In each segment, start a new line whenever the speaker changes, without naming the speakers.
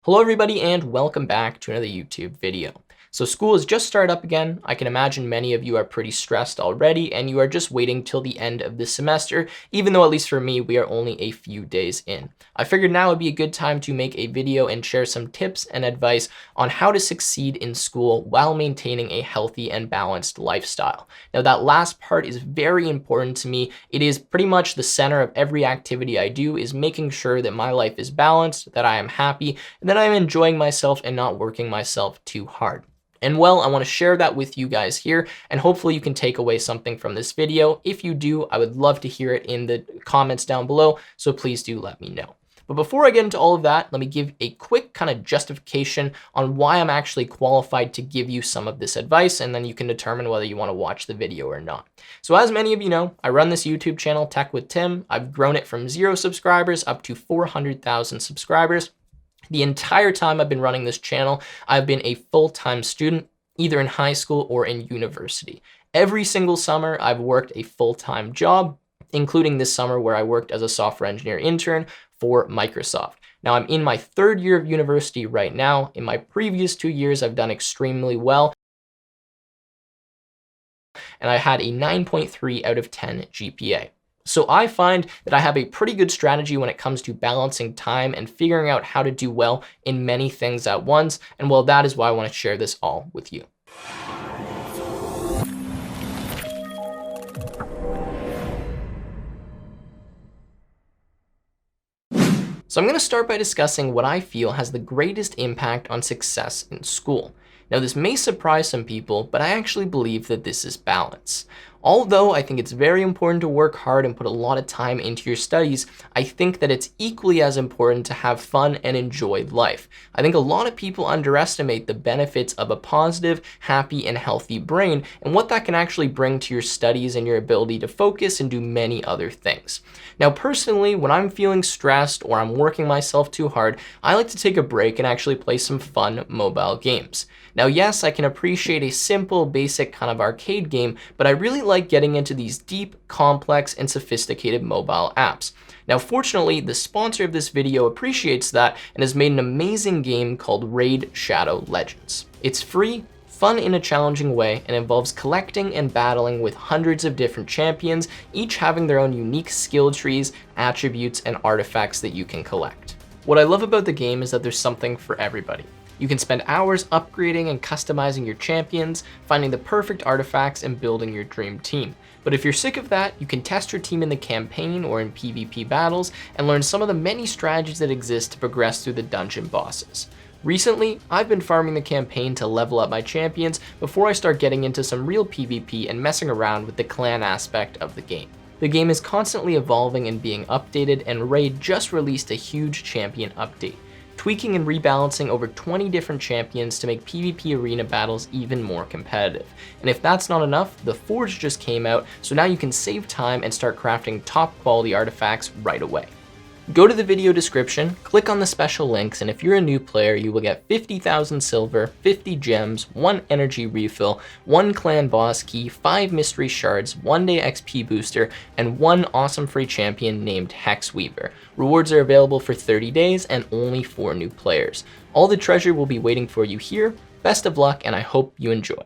Hello everybody and welcome back to another YouTube video. So school has just started up again. I can imagine many of you are pretty stressed already and you are just waiting till the end of this semester, even though at least for me, we are only a few days in. I figured now would be a good time to make a video and share some tips and advice on how to succeed in school while maintaining a healthy and balanced lifestyle. Now that last part is very important to me. It is pretty much the center of every activity I do, is making sure that my life is balanced, that I am happy, and that I'm enjoying myself and not working myself too hard. And well, I want to share that with you guys here, and hopefully you can take away something from this video. If you do, I would love to hear it in the comments down below, so please do let me know. But before I get into all of that, let me give a quick kind of justification on why I'm actually qualified to give you some of this advice, and then you can determine whether you want to watch the video or not. So as many of you know, I run this YouTube channel, Tech with Tim. I've grown it from 0 subscribers up to 400,000 subscribers. The entire time I've been running this channel, I've been a full-time student, either in high school or in university. Every single summer, I've worked a full-time job, including this summer where I worked as a software engineer intern for Microsoft. Now I'm in my 3rd year of university right now. In my previous 2 years, I've done extremely well, and I had a 9.3 out of 10 GPA. So I find that I have a pretty good strategy when it comes to balancing time and figuring out how to do well in many things at once. And well, that is why I want to share this all with you. So I'm going to start by discussing what I feel has the greatest impact on success in school. Now, this may surprise some people, but I actually believe that this is balance. Although I think it's very important to work hard and put a lot of time into your studies, I think that it's equally as important to have fun and enjoy life. I think a lot of people underestimate the benefits of a positive, happy, and healthy brain and what that can actually bring to your studies and your ability to focus and do many other things. Now, personally, when I'm feeling stressed or I'm working myself too hard, I like to take a break and actually play some fun mobile games. Now, yes, I can appreciate a simple, basic kind of arcade game, but I really like getting into these deep, complex, and sophisticated mobile apps. Now, fortunately, the sponsor of this video appreciates that and has made an amazing game called Raid: Shadow Legends. It's free, fun in a challenging way, and involves collecting and battling with hundreds of different champions, each having their own unique skill trees, attributes, and artifacts that you can collect. What I love about the game is that there's something for everybody. You can spend hours upgrading and customizing your champions, finding the perfect artifacts, and building your dream team. But if you're sick of that, you can test your team in the campaign or in PvP battles and learn some of the many strategies that exist to progress through the dungeon bosses. Recently, I've been farming the campaign to level up my champions before I start getting into some real PvP and messing around with the clan aspect of the game. The game is constantly evolving and being updated, and Raid just released a huge champion update, tweaking and rebalancing over 20 different champions to make PvP arena battles even more competitive. And if that's not enough, the Forge just came out, so now you can save time and start crafting top quality artifacts right away. Go to the video description, click on the special links, and if you're a new player, you will get 50,000 silver, 50 gems, 1 energy refill, 1 clan boss key, 5 mystery shards, 1 day XP booster, and 1 awesome free champion named Hexweaver. Rewards are available for 30 days and only for new players. All the treasure will be waiting for you here. Best of luck, and I hope you enjoy.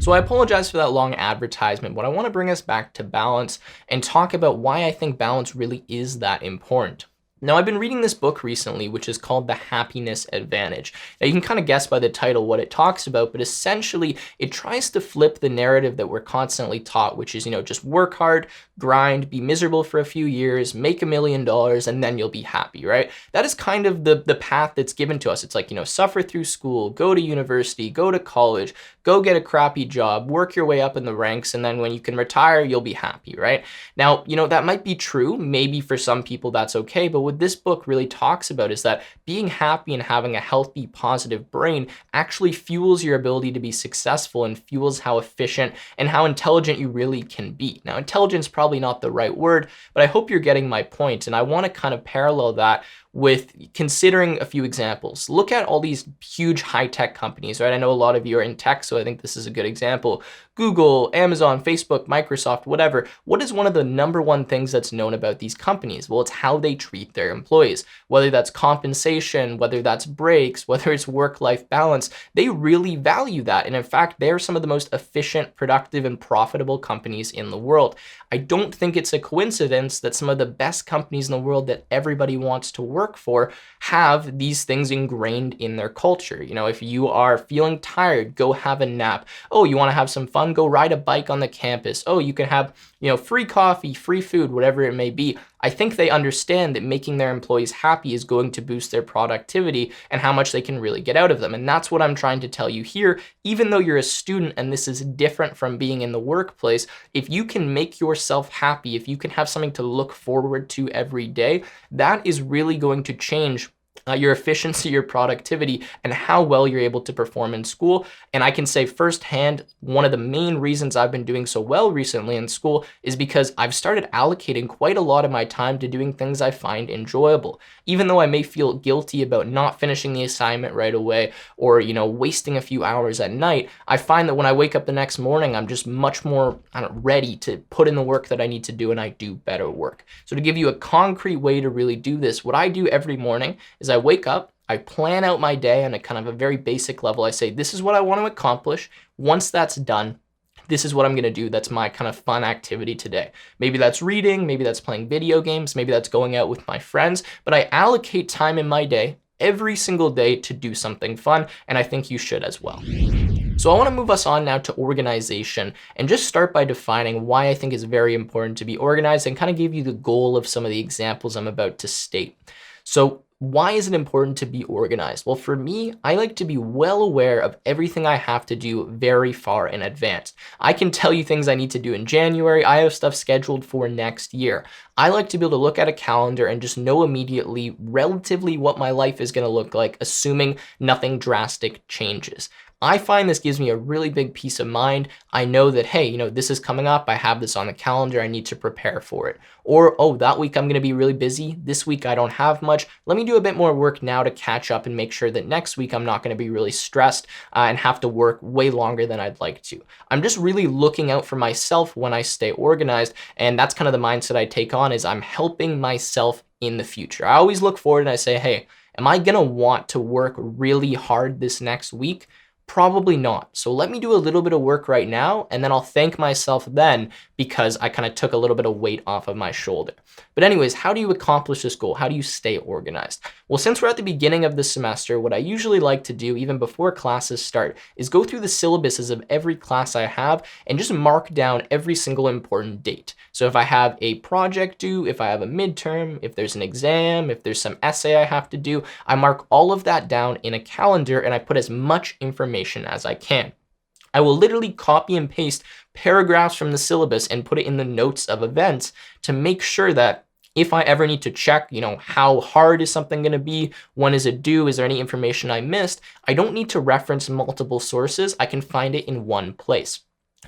So I apologize for that long advertisement, but I want to bring us back to balance and talk about why I think balance really is that important. Now, I've been reading this book recently, which is called The Happiness Advantage. Now, you can kind of guess by the title what it talks about, but essentially it tries to flip the narrative that we're constantly taught, which is, just work hard, grind, be miserable for a few years, make $1 million, and then you'll be happy, right? That is kind of the path that's given to us. It's like, suffer through school, go to university, go to college, go get a crappy job, work your way up in the ranks, and then when you can retire, you'll be happy, right? Now, that might be true. Maybe for some people that's okay, but what this book really talks about is that being happy and having a healthy, positive brain actually fuels your ability to be successful and fuels how efficient and how intelligent you really can be. Now, intelligence is probably not the right word, but I hope you're getting my point, and I want to kind of parallel that with considering a few examples. Look at all these huge high-tech companies, right? I know a lot of you are in tech, so I think this is a good example. Google, Amazon, Facebook, Microsoft, whatever. What is one of the number one things that's known about these companies? Well, it's how they treat their employees, whether that's compensation, whether that's breaks, whether it's work-life balance. They really value that. And in fact, they're some of the most efficient, productive, and profitable companies in the world. I don't think it's a coincidence that some of the best companies in the world that everybody wants to work for have these things ingrained in their culture. You know, if you are feeling tired, go have a nap. Oh, you want to have some fun? Go ride a bike on the campus. Oh, you can have, free coffee, free food, whatever it may be. I think they understand that making their employees happy is going to boost their productivity and how much they can really get out of them. And that's what I'm trying to tell you here. Even though you're a student and this is different from being in the workplace, if you can make yourself happy, if you can have something to look forward to every day, that is really going to change your efficiency, your productivity, and how well you're able to perform in school. And I can say firsthand, one of the main reasons I've been doing so well recently in school is because I've started allocating quite a lot of my time to doing things I find enjoyable. Even though I may feel guilty about not finishing the assignment right away or, wasting a few hours at night, I find that when I wake up the next morning, I'm just much more ready to put in the work that I need to do, and I do better work. So to give you a concrete way to really do this, what I do every morning is I wake up, I plan out my day on a kind of a very basic level. I say, this is what I want to accomplish. Once that's done, this is what I'm going to do. That's my kind of fun activity today. Maybe that's reading, maybe that's playing video games, maybe that's going out with my friends, but I allocate time in my day every single day to do something fun, and I think you should as well. So I want to move us on now to organization and just start by defining why I think it's very important to be organized and kind of give you the goal of some of the examples I'm about to state. So why is it important to be organized? Well, for me, I like to be well aware of everything I have to do very far in advance. I can tell you things I need to do in January. I have stuff scheduled for next year. I like to be able to look at a calendar and just know immediately relatively what my life is going to look like, assuming nothing drastic changes. I find this gives me a really big peace of mind. I know that, hey, this is coming up. I have this on the calendar. I need to prepare for it. Or, oh, that week I'm going to be really busy. This week I don't have much. Let me do a bit more work now to catch up and make sure that next week I'm not going to be really stressed and have to work way longer than I'd like to. I'm just really looking out for myself when I stay organized. And that's kind of the mindset I take on, is I'm helping myself in the future. I always look forward and I say, hey, am I going to want to work really hard this next week? Probably not. So let me do a little bit of work right now, and then I'll thank myself then because I kind of took a little bit of weight off of my shoulder. But anyways, how do you accomplish this goal? How do you stay organized? Well, since we're at the beginning of the semester, what I usually like to do, even before classes start, is go through the syllabuses of every class I have and just mark down every single important date. So if I have a project due, if I have a midterm, if there's an exam, if there's some essay I have to do, I mark all of that down in a calendar and I put as much information as I can. I will literally copy and paste paragraphs from the syllabus and put it in the notes of events to make sure that if I ever need to check, how hard is something going to be? When is it due? Is there any information I missed? I don't need to reference multiple sources. I can find it in one place.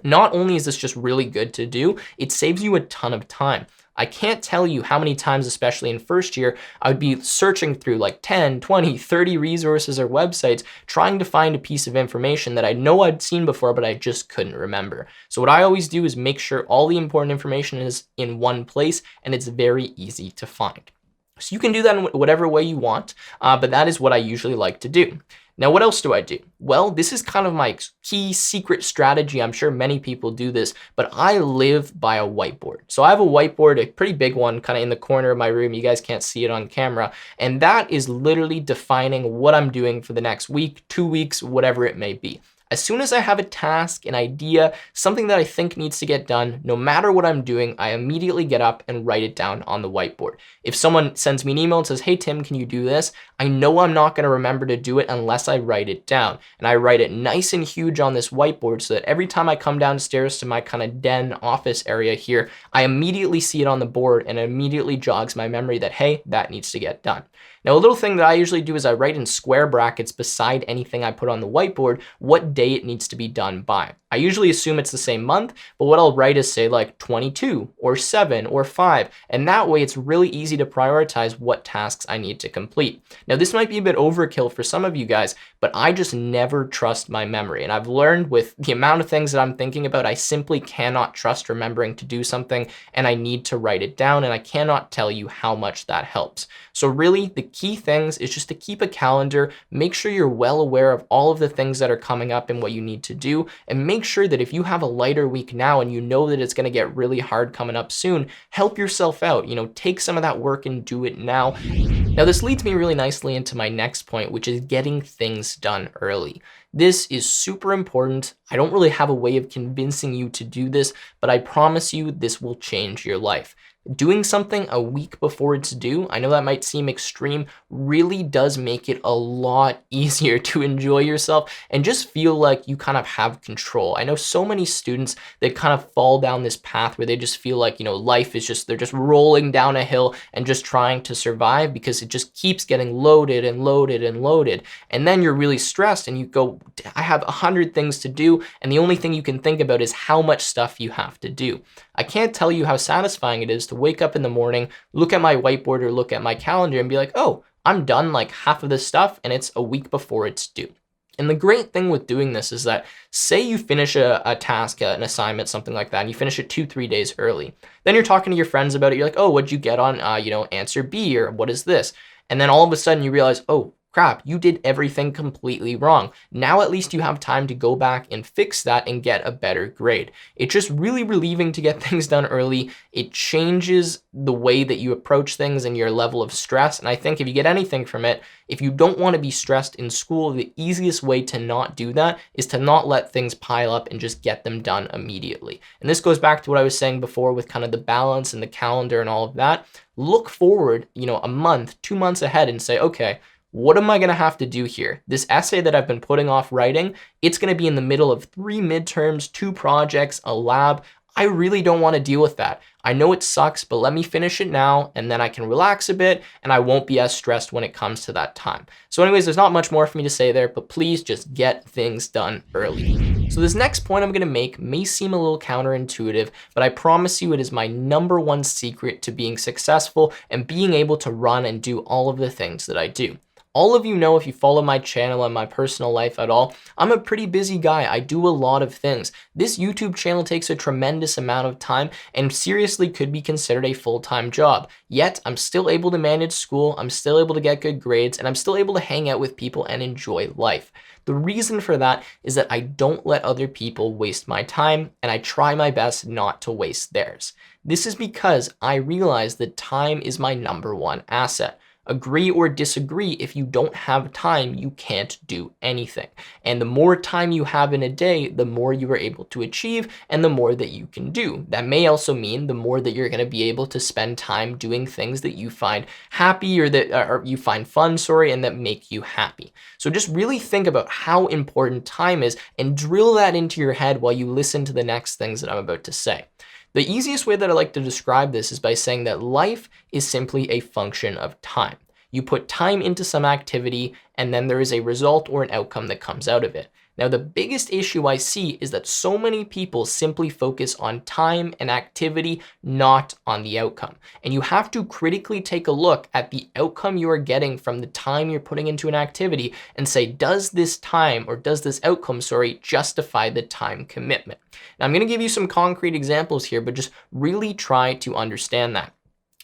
Not only is this just really good to do, it saves you a ton of time. I can't tell you how many times, especially in first year, I would be searching through like 10, 20, 30 resources or websites trying to find a piece of information that I know I'd seen before, but I just couldn't remember. So what I always do is make sure all the important information is in one place and it's very easy to find. So you can do that in whatever way you want, but that is what I usually like to do. Now, what else do I do? Well, this is kind of my key secret strategy. I'm sure many people do this, but I live by a whiteboard. So I have a whiteboard, a pretty big one, kind of in the corner of my room. You guys can't see it on camera. And that is literally defining what I'm doing for the next week, 2 weeks, whatever it may be. As soon as I have a task, an idea, something that I think needs to get done, no matter what I'm doing, I immediately get up and write it down on the whiteboard. If someone sends me an email and says, hey, Tim, can you do this? I know I'm not going to remember to do it unless I write it down. And I write it nice and huge on this whiteboard so that every time I come downstairs to my kind of den office area here, I immediately see it on the board and it immediately jogs my memory that, hey, that needs to get done. Now, a little thing that I usually do is I write in square brackets beside anything I put on the whiteboard what day it needs to be done by. I usually assume it's the same month, but what I'll write is say like 22 or 7 or 5, and that way it's really easy to prioritize what tasks I need to complete. Now, this might be a bit overkill for some of you guys, but I just never trust my memory, and I've learned with the amount of things that I'm thinking about, I simply cannot trust remembering to do something, and I need to write it down, and I cannot tell you how much that helps. So really, the key things is just to keep a calendar, make sure you're well aware of all of the things that are coming up and what you need to do, and make sure that if you have a lighter week now and you know that it's going to get really hard coming up soon, help yourself out. Take some of that work and do it now. Now, this leads me really nicely into my next point, which is getting things done early. This is super important. I don't really have a way of convincing you to do this, but I promise you this will change your life. Doing something a week before it's due, I know that might seem extreme, really does make it a lot easier to enjoy yourself and just feel like you kind of have control. I know so many students that kind of fall down this path where they just feel like, life is just, they're just rolling down a hill and just trying to survive because it just keeps getting loaded and loaded and loaded. And then you're really stressed and you go, I have 100 things to do, and the only thing you can think about is how much stuff you have to do. I can't tell you how satisfying it is to wake up in the morning, look at my whiteboard or look at my calendar and be like, oh, I'm done like half of this stuff and it's a week before it's due. And the great thing with doing this is that say you finish a task, an assignment, something like that, and you finish it 2-3 days early. Then you're talking to your friends about it. You're like, oh, what'd you get on, answer B, or what is this? And then all of a sudden you realize, oh, crap, you did everything completely wrong. Now at least you have time to go back and fix that and get a better grade. It's just really relieving to get things done early. It changes the way that you approach things and your level of stress. And I think if you get anything from it, if you don't want to be stressed in school, the easiest way to not do that is to not let things pile up and just get them done immediately. And this goes back to what I was saying before with kind of the balance and the calendar and all of that. Look forward, a month, 2 months ahead and say, okay, what am I going to have to do here? This essay that I've been putting off writing, it's going to be in the middle of 3 midterms, 2 projects, a lab. I really don't want to deal with that. I know it sucks, but let me finish it now and then I can relax a bit and I won't be as stressed when it comes to that time. So anyways, there's not much more for me to say there, but please just get things done early. So this next point I'm going to make may seem a little counterintuitive, but I promise you it is my #1 secret to being successful and being able to run and do all of the things that I do. All of you know, if you follow my channel and my personal life at all, I'm a pretty busy guy. I do a lot of things. This YouTube channel takes a tremendous amount of time and seriously could be considered a full-time job. Yet, I'm still able to manage school, I'm still able to get good grades, and I'm still able to hang out with people and enjoy life. The reason for that is that I don't let other people waste my time, and I try my best not to waste theirs. This is because I realize that time is my #1 asset. Agree or disagree, if you don't have time, you can't do anything. And the more time you have in a day, the more you are able to achieve and the more that you can do. That may also mean the more that you're going to be able to spend time doing things that you find happy or you find fun, and that make you happy. So just really think about how important time is and drill that into your head while you listen to the next things that I'm about to say. The easiest way that I like to describe this is by saying that life is simply a function of time. You put time into some activity, and then there is a result or an outcome that comes out of it. Now, the biggest issue I see is that so many people simply focus on time and activity, not on the outcome. And you have to critically take a look at the outcome you are getting from the time you're putting into an activity and say, does this time or does this outcome, justify the time commitment? Now, I'm going to give you some concrete examples here, but just really try to understand that.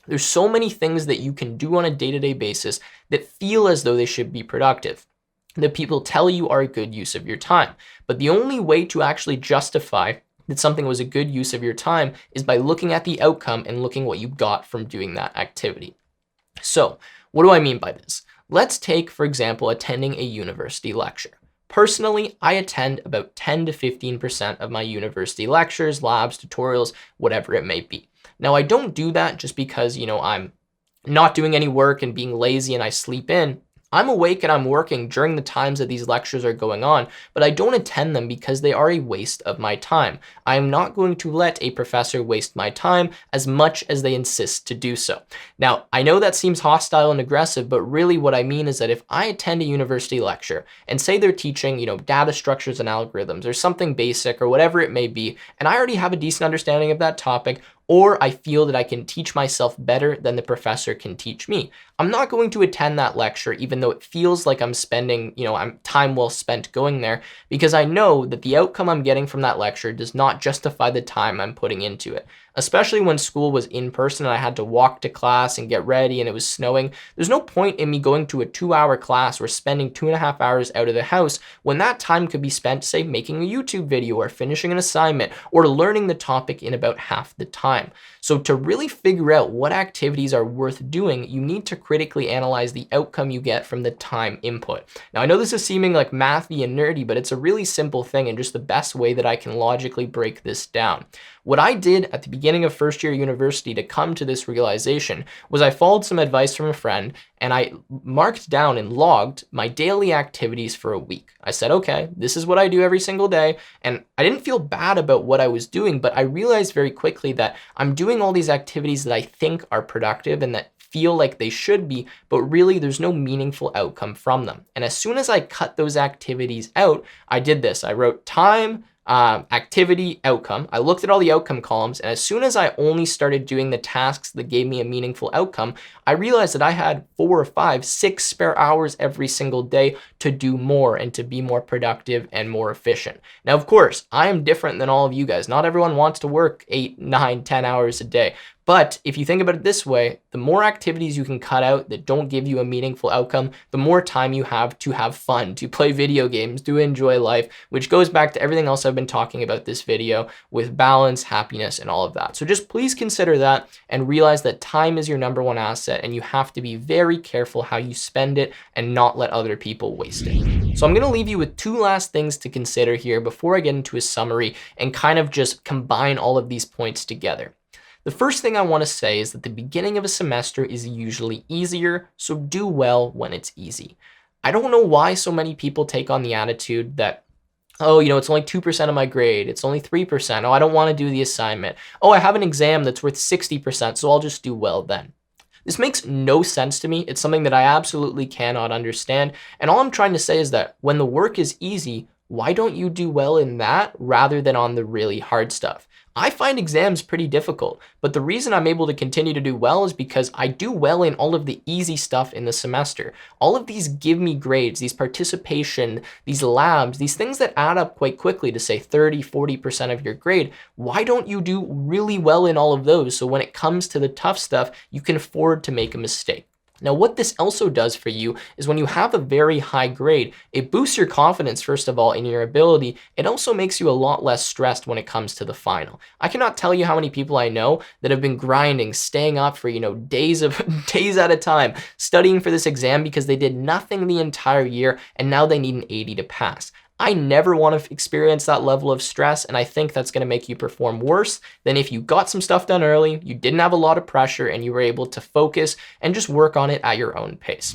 There's so many things that you can do on a day-to-day basis that feel as though they should be productive, that people tell you are a good use of your time. But the only way to actually justify that something was a good use of your time is by looking at the outcome and looking what you got from doing that activity. So what do I mean by this? Let's take, for example, attending a university lecture. Personally, I attend about 10 to 15% of my university lectures, labs, tutorials, whatever it may be. Now, I don't do that just because, I'm not doing any work and being lazy and I sleep in. I'm awake and I'm working during the times that these lectures are going on, but I don't attend them because they are a waste of my time. I am not going to let a professor waste my time as much as they insist to do so. Now, I know that seems hostile and aggressive, but really what I mean is that if I attend a university lecture and say they're teaching, data structures and algorithms or something basic or whatever it may be, and I already have a decent understanding of that topic, or I feel that I can teach myself better than the professor can teach me, I'm not going to attend that lecture, even though it feels like I'm spending, I'm time well spent going there, because I know that the outcome I'm getting from that lecture does not justify the time I'm putting into it. Especially when school was in person and I had to walk to class and get ready and it was snowing. There's no point in me going to a 2-hour class or spending 2.5 hours out of the house when that time could be spent, say, making a YouTube video or finishing an assignment or learning the topic in about half the time. So to really figure out what activities are worth doing, you need to critically analyze the outcome you get from the time input. Now, I know this is seeming like mathy and nerdy, but it's a really simple thing and just the best way that I can logically break this down. What I did at the beginning of first year university to come to this realization was I followed some advice from a friend and I marked down and logged my daily activities for a week. I said, okay, this is what I do every single day. And I didn't feel bad about what I was doing, but I realized very quickly that I'm doing all these activities that I think are productive and that feel like they should be, but really there's no meaningful outcome from them. And as soon as I cut those activities out, I did this. I wrote time, activity, outcome. I looked at all the outcome columns, and as soon as I only started doing the tasks that gave me a meaningful outcome, I realized that I had 4 or 5, 6 spare hours every single day to do more and to be more productive and more efficient. Now, of course, I am different than all of you guys. Not everyone wants to work 8, 9, 10 hours a day. But if you think about it this way, the more activities you can cut out that don't give you a meaningful outcome, the more time you have fun, to play video games, to enjoy life, which goes back to everything else I've been talking about this video with balance, happiness, and all of that. So just please consider that and realize that time is your number one asset and you have to be very careful how you spend it and not let other people waste it. So I'm going to leave you with 2 last things to consider here before I get into a summary and kind of just combine all of these points together. The first thing I want to say is that the beginning of a semester is usually easier, so do well when it's easy. I don't know why so many people take on the attitude that, oh, it's only 2% of my grade. It's only 3%. Oh, I don't want to do the assignment. Oh, I have an exam that's worth 60%, so I'll just do well then. This makes no sense to me. It's something that I absolutely cannot understand. And all I'm trying to say is that when the work is easy, why don't you do well in that rather than on the really hard stuff? I find exams pretty difficult, but the reason I'm able to continue to do well is because I do well in all of the easy stuff in the semester. All of these give me grades, these participation, these labs, these things that add up quite quickly to say 30, 40% of your grade. Why don't you do really well in all of those so when it comes to the tough stuff, you can afford to make a mistake? Now, what this also does for you is when you have a very high grade, it boosts your confidence, first of all, in your ability. It also makes you a lot less stressed when it comes to the final. I cannot tell you how many people I know that have been grinding, staying up for, days at a time, studying for this exam because they did nothing the entire year and now they need an 80 to pass. I never want to experience that level of stress, and I think that's going to make you perform worse than if you got some stuff done early, you didn't have a lot of pressure, and you were able to focus and just work on it at your own pace.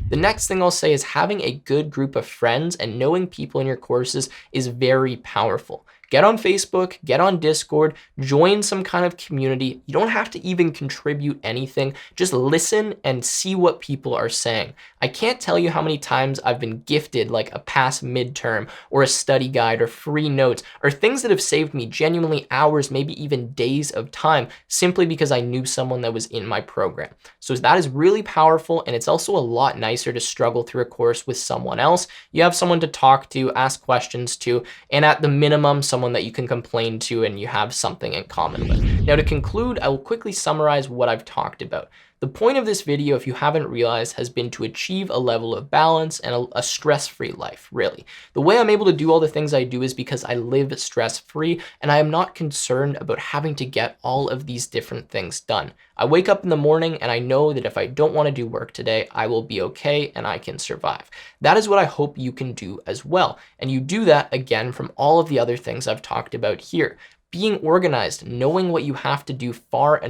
The next thing I'll say is having a good group of friends and knowing people in your courses is very powerful. Get on Facebook, get on Discord, join some kind of community. You don't have to even contribute anything. Just listen and see what people are saying. I can't tell you how many times I've been gifted like a past midterm or a study guide or free notes or things that have saved me genuinely hours, maybe even days of time simply because I knew someone that was in my program. So that is really powerful, and it's also a lot nicer to struggle through a course with someone else. You have someone to talk to, ask questions to, and at the minimum, someone that you can complain to and you have something in common with. Now, to conclude, I will quickly summarize what I've talked about. The point of this video, if you haven't realized, has been to achieve a level of balance and a stress-free life, really. The way I'm able to do all the things I do is because I live stress-free and I am not concerned about having to get all of these different things done. I wake up in the morning and I know that if I don't want to do work today, I will be okay and I can survive. That is what I hope you can do as well. And you do that, again, from all of the other things I've talked about here. Being organized, knowing what you have to do far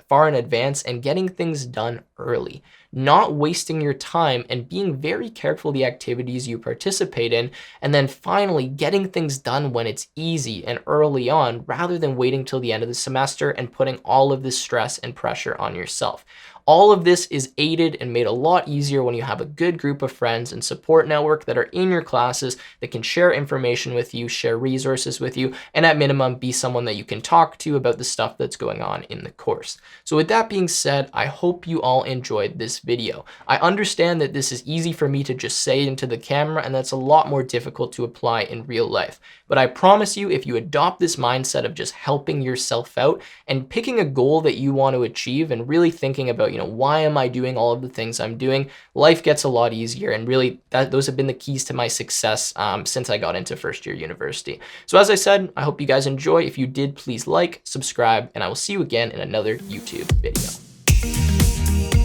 far in advance and getting things done early, not wasting your time and being very careful the activities you participate in, and then finally getting things done when it's easy and early on rather than waiting till the end of the semester and putting all of this stress and pressure on yourself. All of this is aided and made a lot easier when you have a good group of friends and support network that are in your classes that can share information with you, share resources with you, and at minimum be someone that you can talk to about the stuff that's going on in the course. So with that being said, I hope you all enjoyed this video. I understand that this is easy for me to just say into the camera, and that's a lot more difficult to apply in real life. But I promise you, if you adopt this mindset of just helping yourself out and picking a goal that you want to achieve and really thinking about, why am I doing all of the things I'm doing, life gets a lot easier. And really, those have been the keys to my success since I got into first year university. So as I said, I hope you guys enjoy. If you did, please like, subscribe, and I will see you again in another YouTube video.